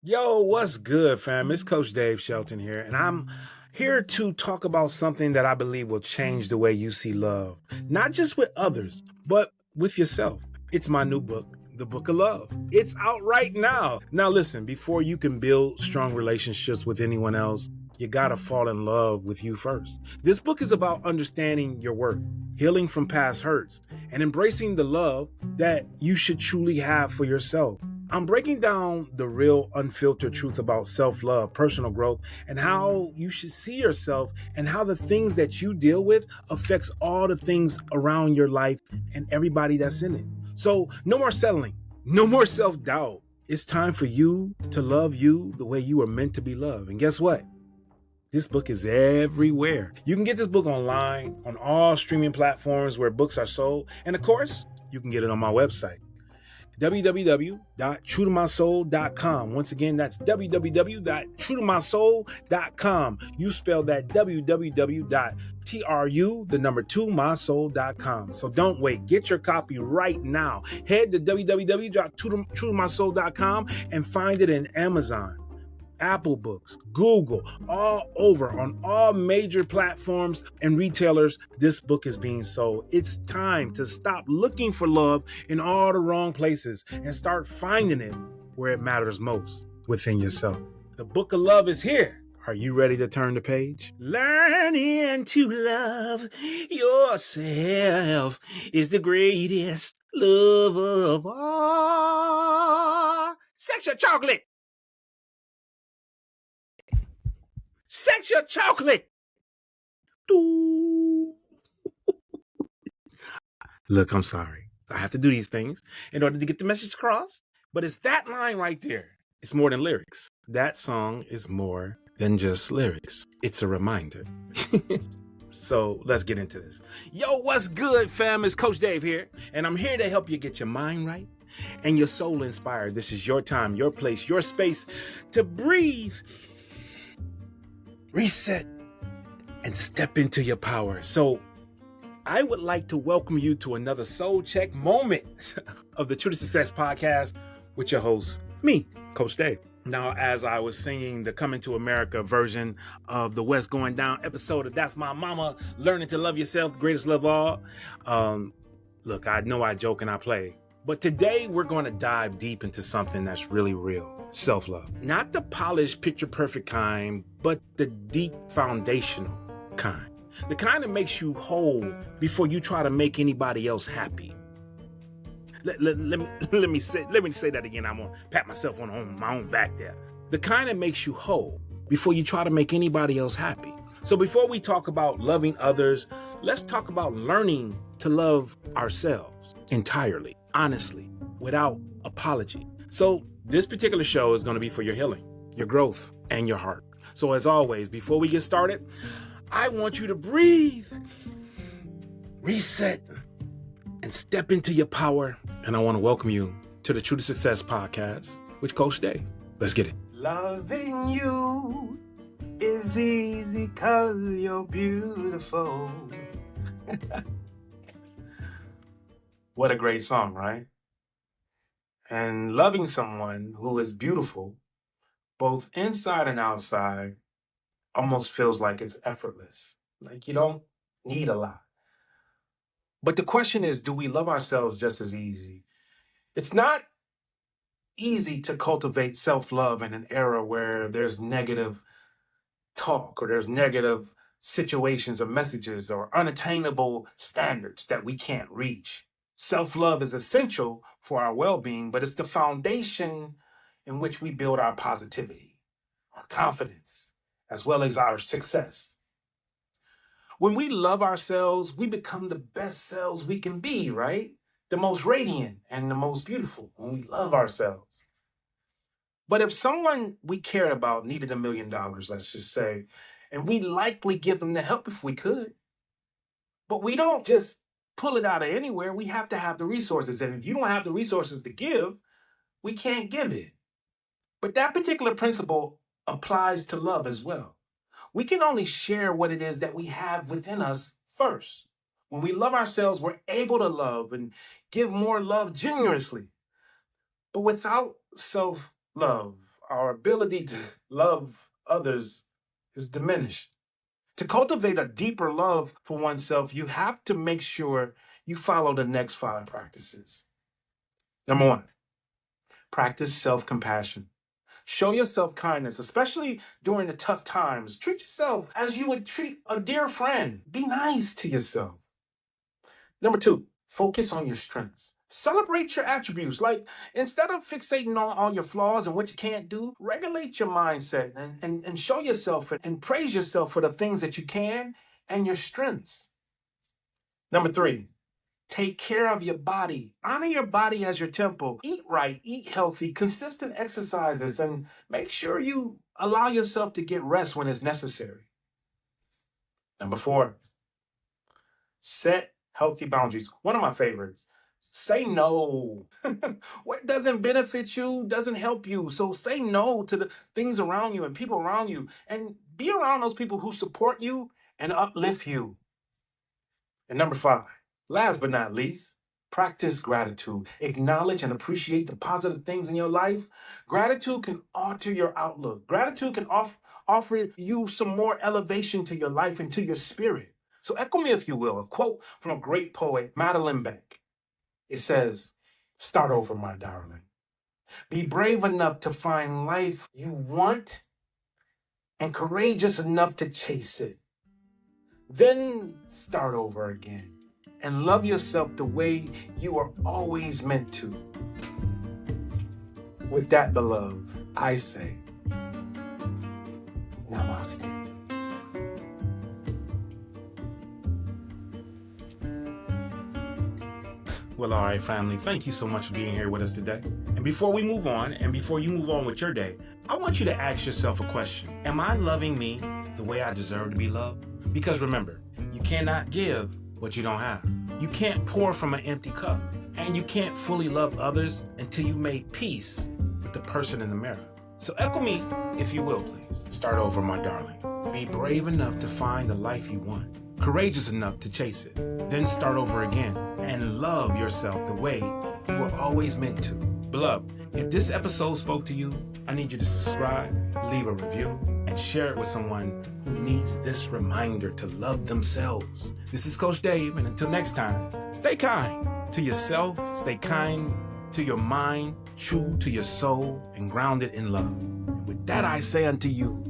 Yo, what's good, fam? It's Coach Dave Shelton here, and I'm here to talk about something that I believe will change the way you see love, not just with others, but with yourself. It's my new book, The Book of Love. It's out right now. Now, listen, before you can build strong relationships with anyone else, you gotta fall in love with you first. This book is about understanding your worth, healing from past hurts, and embracing the love that you should truly have for yourself. I'm breaking down the real, unfiltered truth about self love, personal growth, and how you should see yourself and how the things that you deal with affects all the things around your life and everybody that's in it. So, no more settling, no more self doubt. It's time for you to love you the way you are meant to be loved. And guess what? This book is everywhere. You can get this book online on all streaming platforms where books are sold. And of course, you can get it on my website www.truetomysoul.com. Once again, that's www.truetomysoul.com. You spell that www.tru2mysoul.com. So don't wait. Get your copy right now. Head to www.truetomysoul.com and find it in Amazon, Apple Books, Google, all over on all major platforms and retailers. This book is being sold. It's time to stop looking for love in all the wrong places and start finding it where it matters most, within yourself. The Book of Love is here. Are you ready to turn the page? Learning to love yourself is the greatest love of all. Sex your chocolate. Sex your chocolate. Look, I'm sorry. I have to do these things in order to get the message across. But it's that line right there. It's more than lyrics. That song is more than just lyrics. It's a reminder. So let's get into this. Yo, what's good, fam? It's Coach Dave here, and I'm here to help you get your mind right and your soul inspired. This is your time, your place, your space to breathe, reset, and step into your power. So I would like to welcome you to another soul check moment of the True to Success podcast with your host, me, Coach Dave. Now, as I was singing the Coming to America version of the West Going Down episode of That's My Mama, Learning to Love Yourself, the Greatest Love of All, look, I know I joke and I play, but today we're going to dive deep into something that's really real. Self-love. Not the polished, picture-perfect kind, but the deep, foundational kind. The kind that makes you whole before you try to make anybody else happy. Let me say that again. I'm going to pat myself on my own back there. The kind that makes you whole before you try to make anybody else happy. So before we talk about loving others, let's talk about learning to love ourselves entirely, honestly, without apology. So this particular show is going to be for your healing, your growth, and your heart. So as always, before we get started, I want you to breathe, reset, and step into your power. And I want to welcome you to the True to Success podcast with Coach Dave. Let's get it. Loving you is easy 'cause you're beautiful. What a great song, right? And loving someone who is beautiful, both inside and outside, almost feels like it's effortless. Like you don't need a lot. But the question is, do we love ourselves just as easy? It's not easy to cultivate self-love in an era where there's negative talk or there's negative situations or messages or unattainable standards that we can't reach. Self-love is essential for our well-being, but it's the foundation in which we build our positivity, our confidence, as well as our success. When we love ourselves, we become the best selves we can be, right? The most radiant and the most beautiful when we love ourselves. But if someone we cared about needed $1 million, let's just say, and we likely give them the help if we could, but we don't just pull it out of anywhere. We have to have the resources. And if you don't have the resources to give, we can't give it. But that particular principle applies to love as well. We can only share what it is that we have within us first. When we love ourselves, we're able to love and give more love generously. But without self-love, our ability to love others is diminished. To cultivate a deeper love for oneself, you have to make sure you follow the next 5 practices. Number 1, practice self-compassion. Show yourself kindness, especially during the tough times. Treat yourself as you would treat a dear friend. Be nice to yourself. Number 2, focus on your strengths. Celebrate your attributes. Like, instead of fixating on all your flaws and what you can't do, regulate your mindset and show yourself and praise yourself for the things that you can and your strengths. Number 3, take care of your body. Honor your body as your temple. Eat right, eat healthy, consistent exercises, and make sure you allow yourself to get rest when it's necessary. Number 4, set healthy boundaries. One of my favorites. Say no. What doesn't benefit you doesn't help you. So say no to the things around you and people around you, and be around those people who support you and uplift you. And number 5, last but not least, practice gratitude. Acknowledge and appreciate the positive things in your life. Gratitude can alter your outlook. Gratitude can offer you some more elevation to your life and to your spirit. So echo me, if you will, a quote from a great poet, Madeline Beck. It says, "Start over, my darling. Be brave enough to find life you want and courageous enough to chase it. Then start over again and love yourself the way you are always meant to." With that, beloved, I say, namaste. Well, all right, family, thank you so much for being here with us today. And before we move on, and before you move on with your day, I want you to ask yourself a question. Am I loving me the way I deserve to be loved? Because remember, you cannot give what you don't have. You can't pour from an empty cup. And you can't fully love others until you've made peace with the person in the mirror. So echo me, if you will, please. Start over, my darling. Be brave enough to find the life you want. Courageous enough to chase it. Then start over again and love yourself the way you were always meant to. Beloved, if this episode spoke to you, I need you to subscribe, leave a review, and share it with someone who needs this reminder to love themselves. This is Coach Dave, and until next time, stay kind to yourself, stay kind to your mind, true to your soul, and grounded in love. And with that I say unto you,